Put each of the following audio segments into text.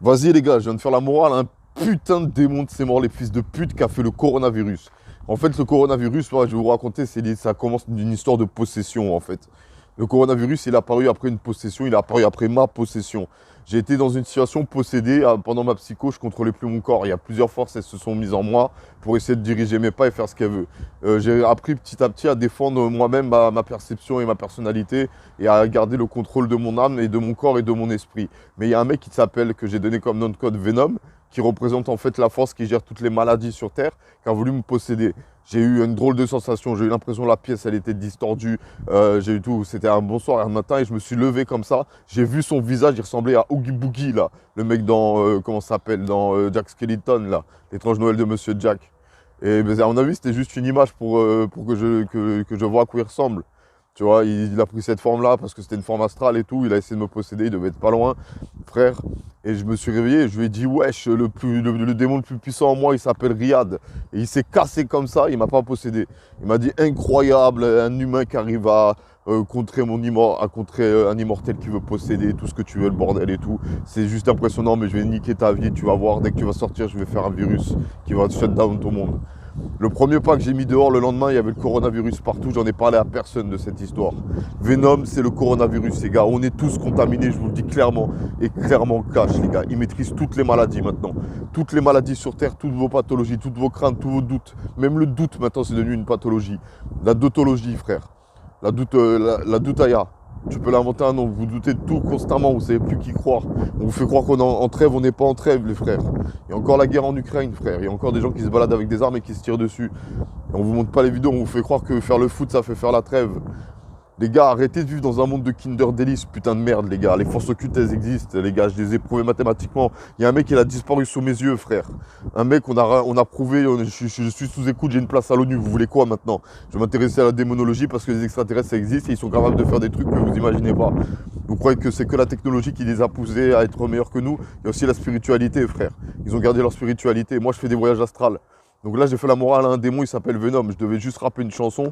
Vas-y les gars, je viens de faire la morale à un putain de démon de ces morts, les fils de pute, qui a fait le coronavirus. En fait, le coronavirus, moi, je vais vous raconter, ça commence d'une histoire de possession, en fait. Le coronavirus, il est apparu après une possession, il est apparu après ma possession. J'ai été dans une situation possédée pendant ma psycho, je contrôlais plus mon corps. Il y a plusieurs forces, elles se sont mises en moi pour essayer de diriger mes pas et faire ce qu'elles veulent. J'ai appris petit à petit à défendre moi-même ma perception et ma personnalité et à garder le contrôle de mon âme et de mon corps et de mon esprit. Mais il y a un mec qui s'appelle, que j'ai donné comme nom de code Venom, qui représente en fait la force qui gère toutes les maladies sur Terre, qui a voulu me posséder. J'ai eu une drôle de sensation, j'ai eu l'impression que la pièce elle était distordue, j'ai eu tout, c'était un bon soir et un matin et je me suis levé comme ça, j'ai vu son visage, il ressemblait à Oogie Boogie là, le mec dans, comment ça s'appelle, dans Jack Skellington là, l'étrange Noël de Monsieur Jack. Et ben, à mon avis c'était juste une image pour que je vois à quoi il ressemble. Tu vois, il a pris cette forme-là parce que c'était une forme astrale et tout. Il a essayé de me posséder, il devait être pas loin, frère. Et je me suis réveillé et je lui ai dit, wesh, le démon le plus puissant en moi, il s'appelle Riyad. Et il s'est cassé comme ça, il m'a pas possédé. Il m'a dit, incroyable, un humain qui arrive à contrer à contrer un immortel qui veut posséder tout ce que tu veux, le bordel et tout. C'est juste impressionnant, mais je vais niquer ta vie, tu vas voir, dès que tu vas sortir, je vais faire un virus qui va shut down ton monde. Le premier pas que j'ai mis dehors le lendemain, il y avait le coronavirus partout. J'en ai parlé à personne de cette histoire. Venom, c'est le coronavirus, les gars. On est tous contaminés, je vous le dis clairement. Et clairement cash, les gars. Ils maîtrisent toutes les maladies maintenant. Toutes les maladies sur Terre, toutes vos pathologies, toutes vos craintes, tous vos doutes. Même le doute, maintenant, c'est devenu une pathologie. La doutologie, frère. La doutaya. Tu peux l'inventer un nom, vous doutez de tout constamment, vous savez plus qui croire. On vous fait croire qu'on est en trêve, on n'est pas en trêve, les frères. Il y a encore la guerre en Ukraine, frère. Il y a encore des gens qui se baladent avec des armes et qui se tirent dessus. Et on vous montre pas les vidéos, on vous fait croire que faire le foot, ça fait faire la trêve. Les gars, arrêtez de vivre dans un monde de Kinder Delice, putain de merde, les gars. Les forces occultes, elles existent, les gars. Je les ai prouvées mathématiquement. Il y a un mec, il a disparu sous mes yeux, frère. Un mec, on a prouvé, je suis sous écoute, j'ai une place à l'ONU. Vous voulez quoi maintenant? Je vais m'intéresser à la démonologie parce que les extraterrestres, ça existe et ils sont capables de faire des trucs que vous imaginez pas. Vous croyez que c'est que la technologie qui les a poussés à être meilleurs que nous? Il y a aussi la spiritualité, frère. Ils ont gardé leur spiritualité. Moi, je fais des voyages astrales. Donc là, j'ai fait la morale à un démon, il s'appelle Venom. Je devais juste rapper une chanson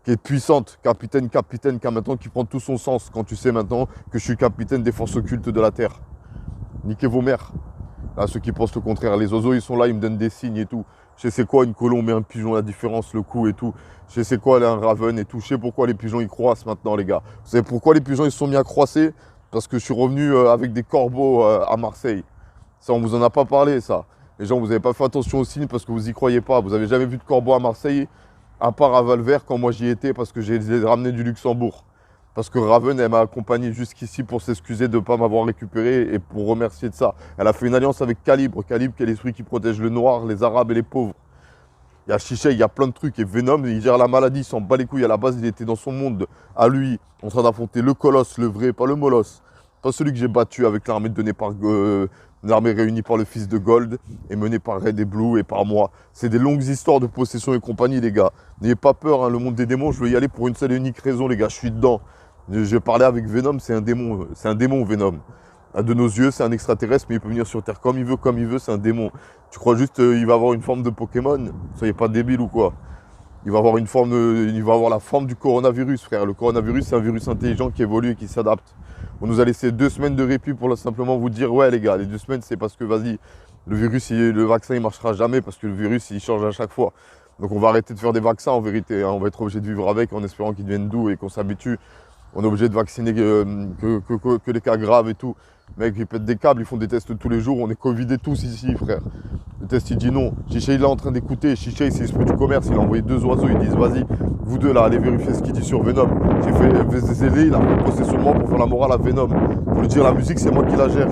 qui est puissante, capitaine, capitaine, qui a maintenant qui prend tout son sens quand tu sais maintenant que je suis capitaine des forces occultes de la Terre. Niquez vos mères. Là, ceux qui pensent le contraire, les oiseaux ils sont là, ils me donnent des signes et tout. Je sais c'est quoi une colombe et un pigeon, la différence, le coup et tout. Je sais c'est quoi un raven et tout. Je sais pourquoi les pigeons ils croissent maintenant, les gars. Vous savez pourquoi les pigeons ils se sont mis à croisser? Parce que je suis revenu avec des corbeaux à Marseille. Ça, on vous en a pas parlé, ça. Les gens, vous n'avez pas fait attention aux signes parce que vous y croyez pas. Vous avez jamais vu de corbeau à Marseille, à part à Valvert quand moi j'y étais parce que je les ai ramenés du Luxembourg. Parce que Raven, elle m'a accompagné jusqu'ici pour s'excuser de ne pas m'avoir récupéré et pour remercier de ça. Elle a fait une alliance avec Calibre. Calibre, qui est l'esprit qui protège le noir, les arabes et les pauvres. Il y a Chiché, il y a plein de trucs. Et Venom, il gère la maladie, il s'en bat les couilles. À la base, il était dans son monde, à lui, en train d'affronter le colosse, le vrai, pas le molosse. Pas celui que j'ai battu avec l'armée donnée par l'armée réunie par le fils de Gold et menée par Red et Blue et par moi. C'est des longues histoires de possession et compagnie, les gars. N'ayez pas peur, hein, le monde des démons, je veux y aller pour une seule et unique raison, les gars. Je suis dedans. Je parlais avec Venom, c'est un démon Venom. De nos yeux, c'est un extraterrestre, mais il peut venir sur Terre comme il veut, c'est un démon. Tu crois juste qu'il va avoir une forme de Pokémon? Soyez pas débile ou quoi? Il va avoir il va avoir la forme du coronavirus, frère. Le coronavirus, c'est un virus intelligent qui évolue et qui s'adapte. On nous a laissé 2 semaines de répit pour simplement vous dire, ouais les gars, les 2 semaines, c'est parce que vas-y, le vaccin, il marchera jamais parce que le virus, il change à chaque fois. Donc on va arrêter de faire des vaccins en vérité, hein. On va être obligé de vivre avec en espérant qu'ils deviennent doux et qu'on s'habitue. On est obligé de vacciner que les cas graves et tout. Mec, ils pètent des câbles, ils font des tests tous les jours. On est Covidés tous ici, frère. Le test, il dit non. Chiché, il est en train d'écouter. Chiché, c'est l'esprit du commerce. Il a envoyé 2 oiseaux. Ils disent, vas-y, vous deux, là, allez vérifier ce qu'il dit sur Venom. J'ai fait VZZ, il a fait possession de moi pour faire la morale à Venom. Pour lui dire, la musique, c'est moi qui la gère.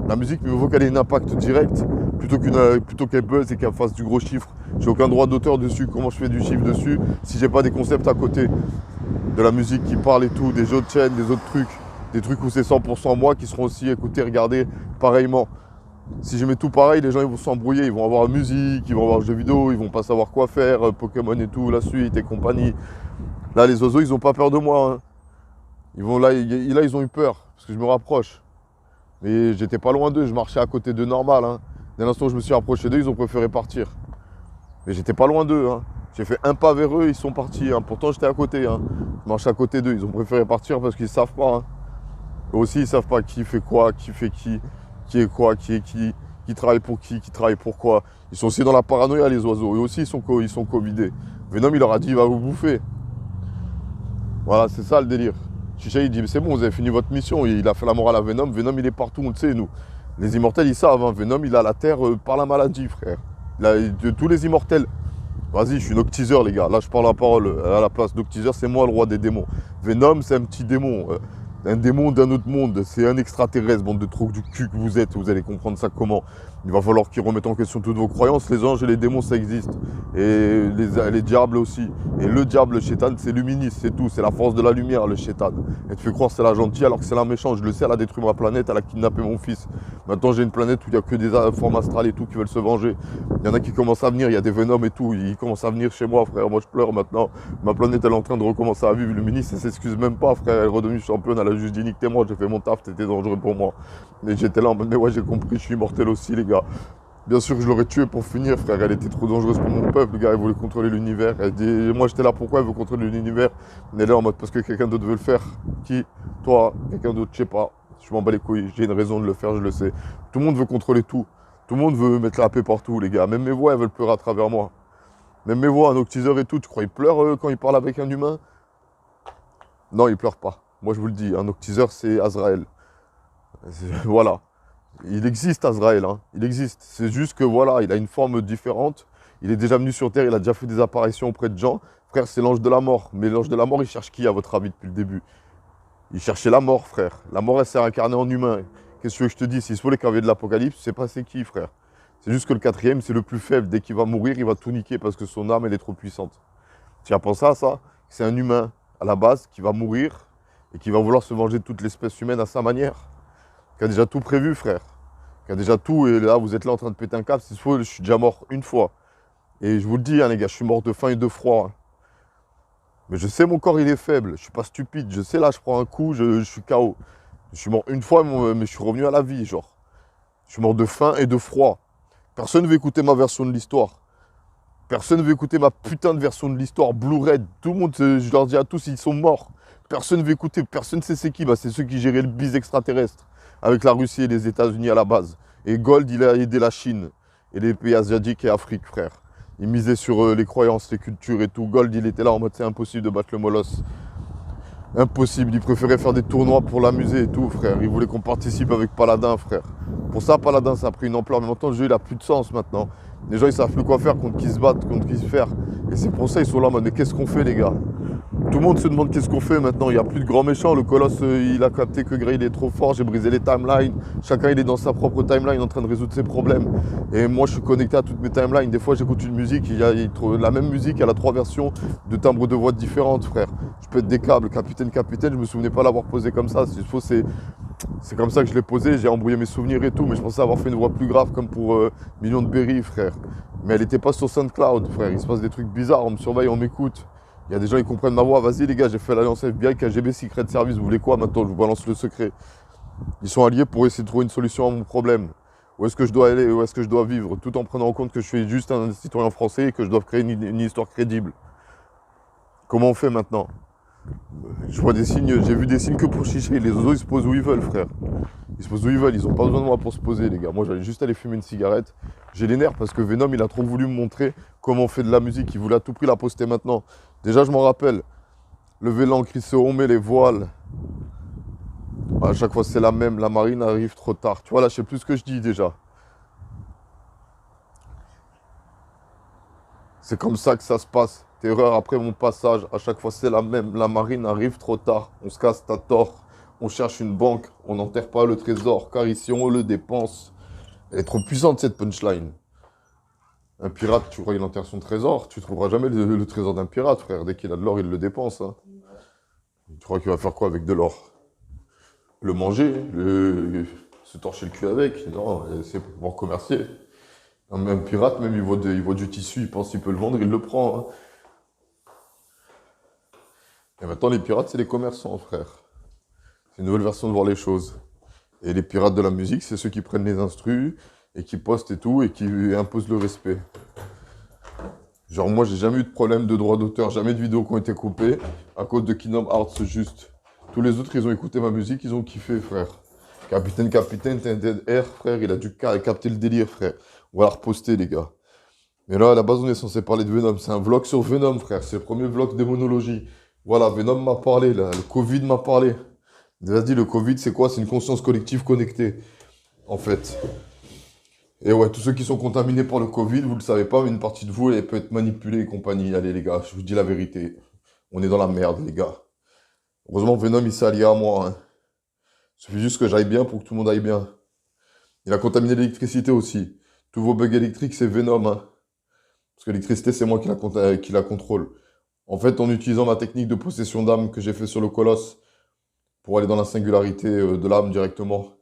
La musique, il faut qu'elle ait un impact direct plutôt qu'elle buzz et qu'elle fasse du gros chiffre. J'ai aucun droit d'auteur dessus. Comment je fais du chiffre dessus si j'ai pas des concepts à côté? De la musique qui parle et tout, des autres chaînes, des autres trucs. Des trucs où c'est 100% moi qui seront aussi écoutés, regardés pareillement. Si je mets tout pareil, les gens ils vont s'embrouiller, ils vont avoir la musique, ils vont avoir le jeu vidéo, ils vont pas savoir quoi faire, Pokémon et tout, la suite et compagnie. Là, les oiseaux, ils ont pas peur de moi, hein. Ils ont eu peur, parce que je me rapproche. Mais j'étais pas loin d'eux, je marchais à côté d'eux normal, hein. Dès l'instant où je me suis rapproché d'eux, ils ont préféré partir. Mais j'étais pas loin d'eux, hein. J'ai fait un pas vers eux, ils sont partis, hein. Pourtant, j'étais à côté, hein. Je marchais à côté d'eux, ils ont préféré partir parce qu'ils savent pas, hein. Eux aussi, ils savent pas qui fait quoi, qui fait qui qui est quoi, qui travaille pour qui travaille pour quoi. Ils sont aussi dans la paranoïa, les oiseaux. Eux aussi, ils sont covidés. Venom, il leur a dit, il va vous bouffer. Voilà, c'est ça le délire. Chicha, il dit, c'est bon, vous avez fini votre mission. Il a fait la morale à Venom. Venom, il est partout, on le sait, nous. Les immortels, ils savent, hein. Venom, il a la terre par la maladie, frère. De tous les immortels. Vas-y, je suis Noctiseur, les gars. Là, je parle la parole à la place. Noctiseur, c'est moi le roi des démons. Venom, c'est un petit démon. Un démon d'un autre monde. C'est un extraterrestre, bande de trous du cul que vous êtes. Vous allez comprendre ça comment. Il va falloir qu'ils remettent en question toutes vos croyances. Les anges et les démons, ça existe. Et les diables aussi. Et le diable, le chétan, c'est luministe, c'est tout. C'est la force de la lumière, le chétan. Elle te fait croire que c'est la gentille alors que c'est la méchante. Je le sais, elle a détruit ma planète, elle a kidnappé mon fils. Maintenant, j'ai une planète où il n'y a que des formes astrales et tout qui veulent se venger. Il y en a qui commencent à venir, il y a des Venoms et tout. Ils commencent à venir chez moi, frère. Moi, je pleure maintenant. Ma planète, elle est en train de recommencer à vivre. Luministe, elle s'excuse même pas, frère. Elle est redevenue championne. Elle a juste dit, nique-moi, j'ai fait mon taf, t'étais dangereux pour moi. Et j'étais là en mode, mais ouais, j'ai compris, je suis immortel aussi, les gars. Bien sûr que je l'aurais tuée pour finir, frère. Elle était trop dangereuse pour mon peuple. Le gars, il voulait contrôler l'univers. Elle dit, moi, j'étais là, pourquoi elle veut contrôler l'univers? Elle est là en mode, parce que quelqu'un d'autre veut le faire. Qui? Toi? Quelqu'un d'autre? Je sais pas. Je m'en bats les couilles. J'ai une raison de le faire, je le sais. Tout le monde veut contrôler tout. Tout le monde veut mettre la paix partout, les gars. Même mes voix, elles veulent pleurer à travers moi. Même mes voix, un Noctiseur et tout. Tu crois, ils pleurent quand ils parlent avec un humain? Non, ils pleurent pas. Moi, je vous le dis. Un Noctiseur, c'est Azraël. Voilà. Il existe Azraël, hein. Il existe. C'est juste que voilà, il a une forme différente. Il est déjà venu sur Terre, il a déjà fait des apparitions auprès de gens. Frère, c'est l'ange de la mort. Mais l'ange de la mort, il cherche qui à votre avis depuis le début? Il cherchait la mort, frère. La mort, elle s'est incarnée en humain. Qu'est-ce que tu veux que je te dise? S'il se faut les cavaliers de l'Apocalypse, tu sais pas c'est qui, frère. C'est juste que le quatrième, c'est le plus faible. Dès qu'il va mourir, il va tout niquer parce que son âme, elle est trop puissante. Tu as pensé à ça? C'est un humain, à la base, qui va mourir et qui va vouloir se venger de toute l'espèce humaine à sa manière. Qui a déjà tout prévu, frère. Qui a déjà tout, et là, vous êtes là en train de péter un câble. S'il faut, je suis déjà mort une fois. Et je vous le dis, hein, les gars, je suis mort de faim et de froid. Hein. Mais je sais, mon corps, il est faible. Je suis pas stupide. Je sais, là, je prends un coup, je suis KO. Je suis mort une fois, mais je suis revenu à la vie, genre. Je suis mort de faim et de froid. Personne ne veut écouter ma version de l'histoire. Personne ne veut écouter ma putain de version de l'histoire. Blue Red, tout le monde, je leur dis à tous, ils sont morts. Personne ne veut écouter. Personne ne sait c'est qui. Bah, c'est ceux qui géraient le bise extraterrestre. Avec la Russie et les États-Unis à la base. Et Gold, il a aidé la Chine et les pays asiatiques et Afrique, frère. Il misait sur les croyances, les cultures et tout. Gold, il était là en mode c'est impossible de battre le molosse. Impossible. Il préférait faire des tournois pour l'amuser et tout, frère. Il voulait qu'on participe avec Paladin, frère. Pour ça, Paladin, ça a pris une ampleur. Mais maintenant, le jeu, il a plus de sens maintenant. Les gens, ils savent plus quoi faire, contre qui se battre, contre qui se faire. Et c'est pour ça ils sont là en mode mais qu'est-ce qu'on fait, les gars? Tout le monde se demande qu'est-ce qu'on fait maintenant. Il n'y a plus de grands méchants. Le colosse, il a capté que Grey, il est trop fort. J'ai brisé les timelines. Chacun, il est dans sa propre timeline en train de résoudre ses problèmes. Et moi, je suis connecté à toutes mes timelines. Des fois, j'écoute une musique. La même musique, elle a 3 versions de timbres de voix différentes, frère. Je peux être des câbles. Capitaine, je me souvenais pas l'avoir posé comme ça. S'il faut, c'est comme ça que je l'ai posé. J'ai embrouillé mes souvenirs et tout. Mais je pensais avoir fait une voix plus grave, comme pour Million de Berry, frère. Mais elle n'était pas sur SoundCloud, frère. Il se passe des trucs bizarres. On me surveille, on m'écoute. Il y a des gens qui comprennent ma voix. Vas-y les gars, j'ai fait l'alliance FBI, KGB, Secret Service. Vous voulez quoi maintenant? Je vous balance le secret. Ils sont alliés pour essayer de trouver une solution à mon problème. Où est-ce que je dois aller? Où est-ce que je dois vivre? Tout en prenant en compte que je suis juste un citoyen français et que je dois créer une histoire crédible. Comment on fait maintenant? Je vois des signes, j'ai vu des signes que pour chicher. Les oiseaux, ils se posent où ils veulent, frère. Ils se posent où ils veulent. Ils n'ont pas besoin de moi pour se poser, les gars. Moi, j'allais juste aller fumer une cigarette. J'ai les nerfs parce que Venom, il a trop voulu me montrer comment on fait de la musique. Il voulait à tout prix la poster maintenant. Déjà, je m'en rappelle. Levez l'ancre, il se remet les voiles. À chaque fois, c'est la même. La marine arrive trop tard. Tu vois, là, je sais plus ce que je dis déjà. C'est comme ça que ça se passe. Terreur après mon passage. À chaque fois, c'est la même. La marine arrive trop tard. On se casse, t'as tort. On cherche une banque. On n'enterre pas le trésor. Car ici, on le dépense. Elle est trop puissante, cette punchline. Un pirate, tu crois qu'il enterre son trésor? Tu trouveras jamais le trésor d'un pirate, frère. Dès qu'il a de l'or, il le dépense. Hein. Tu crois qu'il va faire quoi avec de l'or? Le manger, se torcher le cul avec? Non, c'est pour pouvoir commercier. Un pirate, même, il voit du tissu, il pense qu'il peut le vendre, il le prend. Hein. Et maintenant, les pirates, c'est les commerçants, frère. C'est une nouvelle version de voir les choses. Et les pirates de la musique, c'est ceux qui prennent les instrus et qui postent et tout, et qui imposent le respect. Genre, moi, j'ai jamais eu de problème de droit d'auteur, jamais de vidéos qui ont été coupées à cause de Kingdom Hearts, juste. Tous les autres, ils ont écouté ma musique, ils ont kiffé, frère. Capitaine, t'es un dead air, frère. Il a dû capter le délire, frère. On va la reposter, les gars. Mais là, à la base, on est censé parler de Venom. C'est un vlog sur Venom, frère. C'est le premier vlog démonologie. Voilà, Venom m'a parlé, là. Le Covid m'a parlé. Vas-y, le Covid, c'est quoi? C'est une conscience collective connectée, en fait. Et ouais, tous ceux qui sont contaminés par le Covid, vous le savez pas, mais une partie de vous, elle peut être manipulée et compagnie. Allez, les gars, je vous dis la vérité. On est dans la merde, les gars. Heureusement, Venom, il s'est allié à moi, hein. Il suffit juste que j'aille bien pour que tout le monde aille bien. Il a contaminé l'électricité aussi. Tous vos bugs électriques, c'est Venom, hein. Parce que l'électricité, c'est moi qui la contrôle. En fait, en utilisant ma technique de possession d'âme que j'ai fait sur le colosse pour aller dans la singularité de l'âme directement,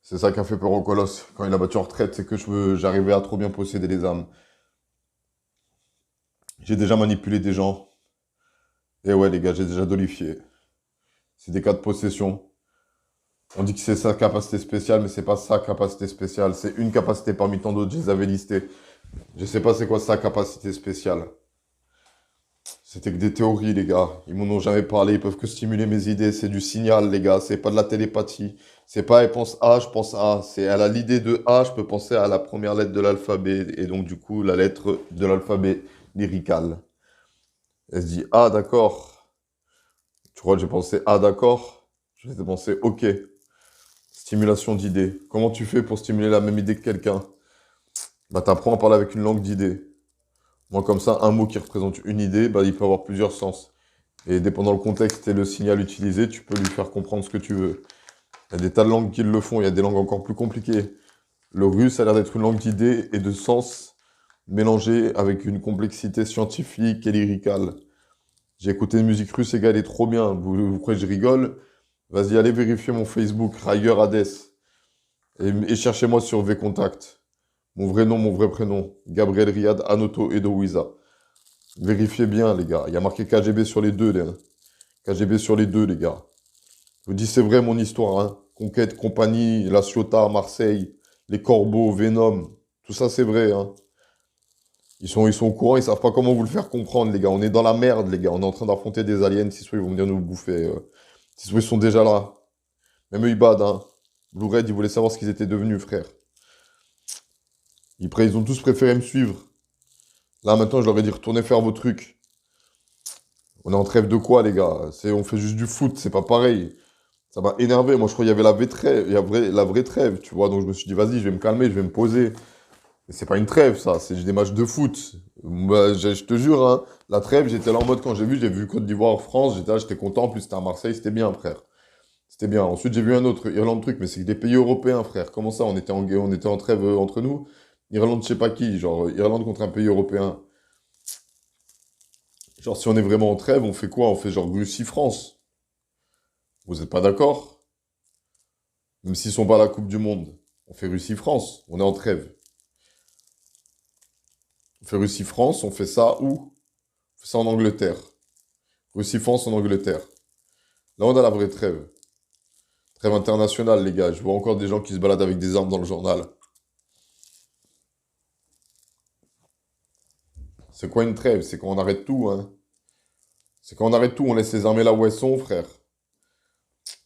c'est ça qui a fait peur au colosse. Quand il a battu en retraite, c'est que j'arrivais à trop bien posséder les âmes. J'ai déjà manipulé des gens. Et ouais, les gars, j'ai déjà dolifié. C'est des cas de possession. On dit que c'est sa capacité spéciale, mais c'est pas sa capacité spéciale. C'est une capacité parmi tant d'autres, je les avais listées. Je sais pas c'est quoi sa capacité spéciale. C'était que des théories, les gars. Ils m'en ont jamais parlé, ils peuvent que stimuler mes idées. C'est du signal, les gars. C'est pas de la télépathie. C'est pas elle pense A, je pense A. C'est elle a l'idée de A, je peux penser à la première lettre de l'alphabet. Et donc, du coup, la lettre de l'alphabet lyrical. Elle se dit A, d'accord. Tu crois que j'ai pensé A, d'accord? Je vais penser OK. Stimulation d'idées. Comment tu fais pour stimuler la même idée que quelqu'un? Bah, t'apprends à parler avec une langue d'idées. Moi, comme ça, un mot qui représente une idée, bah, il peut avoir plusieurs sens. Et dépendant le contexte et le signal utilisé, tu peux lui faire comprendre ce que tu veux. Il y a des tas de langues qui le font, il y a des langues encore plus compliquées. Le russe a l'air d'être une langue d'idées et de sens mélangée avec une complexité scientifique et lyricale. J'ai écouté une musique russe, les gars, elle est trop bien. Vous croyez que je rigole? Vas-y, allez vérifier mon Facebook, Riger Hades. Et cherchez-moi sur VContact. Mon vrai nom, mon vrai prénom. Gabriel Riyad Anoto Edowiza. Vérifiez bien, les gars. Il y a marqué KGB sur les deux, les gars. KGB sur les deux, les gars. Je vous dis, c'est vrai mon histoire, hein. Conquête, compagnie, La Ciotat, Marseille, les Corbeaux, Venom. Tout ça, c'est vrai, hein. Ils sont au courant, ils savent pas comment vous le faire comprendre, les gars. On est dans la merde, les gars. On est en train d'affronter des aliens. Si soit ils vont venir nous bouffer. Si soit ils sont déjà là. Même eux, ils badent, hein. Blue Red, ils voulaient savoir ce qu'ils étaient devenus, frère. Ils ont tous préféré me suivre. Là, maintenant, je leur ai dit, retournez faire vos trucs. On est en trêve de quoi, les gars? On fait juste du foot, c'est pas pareil. Ça m'a énervé. Moi, je crois qu'il y avait la vraie trêve, la vraie trêve, tu vois. Donc, je me suis dit, vas-y, je vais me calmer, je vais me poser. Mais c'est pas une trêve, ça. C'est des matchs de foot. Bah, je te jure, hein, la trêve, j'étais là en mode, quand j'ai vu Côte d'Ivoire, France, j'étais content. En plus, c'était à Marseille, c'était bien, frère. C'était bien. Ensuite, j'ai vu un autre, Irlande truc, mais c'est des pays européens, frère. Comment ça, on était en trêve entre nous? Irlande, je sais pas qui, genre Irlande contre un pays européen. Genre, si on est vraiment en trêve, on fait quoi? On fait genre Russie-France. Vous êtes pas d'accord? Même s'ils sont pas à la Coupe du Monde. On fait Russie-France. On est en trêve. On fait Russie-France, on fait ça où? On fait ça en Angleterre. Russie-France en Angleterre. Là, on a la vraie trêve. Trêve internationale, les gars. Je vois encore des gens qui se baladent avec des armes dans le journal. C'est quoi une trêve? C'est quand on arrête tout, hein. C'est quand on arrête tout, on laisse les armées là où elles sont, frère.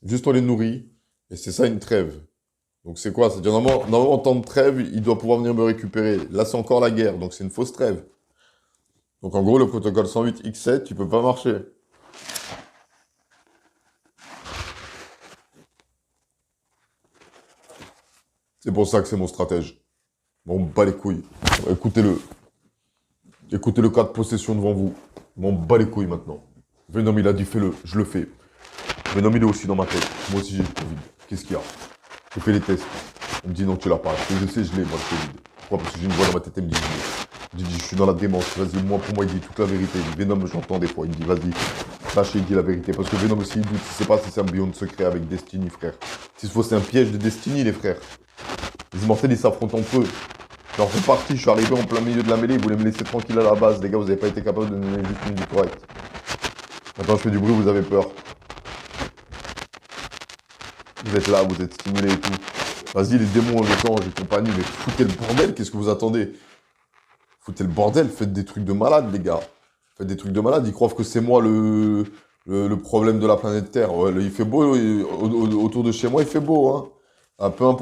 Juste on les nourrit. Et c'est ça une trêve. Donc c'est quoi? C'est-à-dire normalement, en temps de trêve, il doit pouvoir venir me récupérer. Là, c'est encore la guerre, donc c'est une fausse trêve. Donc en gros, le protocole 108X7, tu peux pas marcher. C'est pour ça que c'est mon stratège. Bon, bat les couilles. Écoutez-le. Écoutez le cas de possession devant vous. M'en bats les couilles maintenant. Venom, il a dit fais-le, je le fais. Venom, il est aussi dans ma tête. Moi aussi, j'ai le Covid. Qu'est-ce qu'il y a? J'ai fait les tests. On me dit non, tu l'as pas. Je sais, je l'ai, moi, le Covid. Pourquoi? Parce que j'ai une voix dans ma tête, elle me dit je l'ai. Je suis dans la démence. Vas-y, pour moi, il dit toute la vérité. Il dit, Venom, j'entends des fois. Il me dit, vas-y, sachez, il dit la vérité. Parce que Venom aussi, il doute. Il sait pas si c'est un beyond secret avec Destiny, frère. S'il faut, c'est un piège de Destiny, les frères. Les immortels, ils s'affrontent entre eux. J'en fais partie, je suis arrivé en plein milieu de la mêlée, ils voulaient me laisser tranquille à la base. Les gars, vous n'avez pas été capable de me donner juste une vie correcte. Maintenant, je fais du bruit, vous avez peur. Vous êtes là, vous êtes stimulés et tout. Vas-y, les démons, les anges et compagnie, mais foutez le bordel, qu'est-ce que vous attendez? Foutez le bordel, faites des trucs de malade, les gars. Faites des trucs de malade, ils croient que c'est moi le Le problème de la planète Terre. Ouais, il fait beau, autour de chez moi, il fait beau, hein. Ah, peu importe.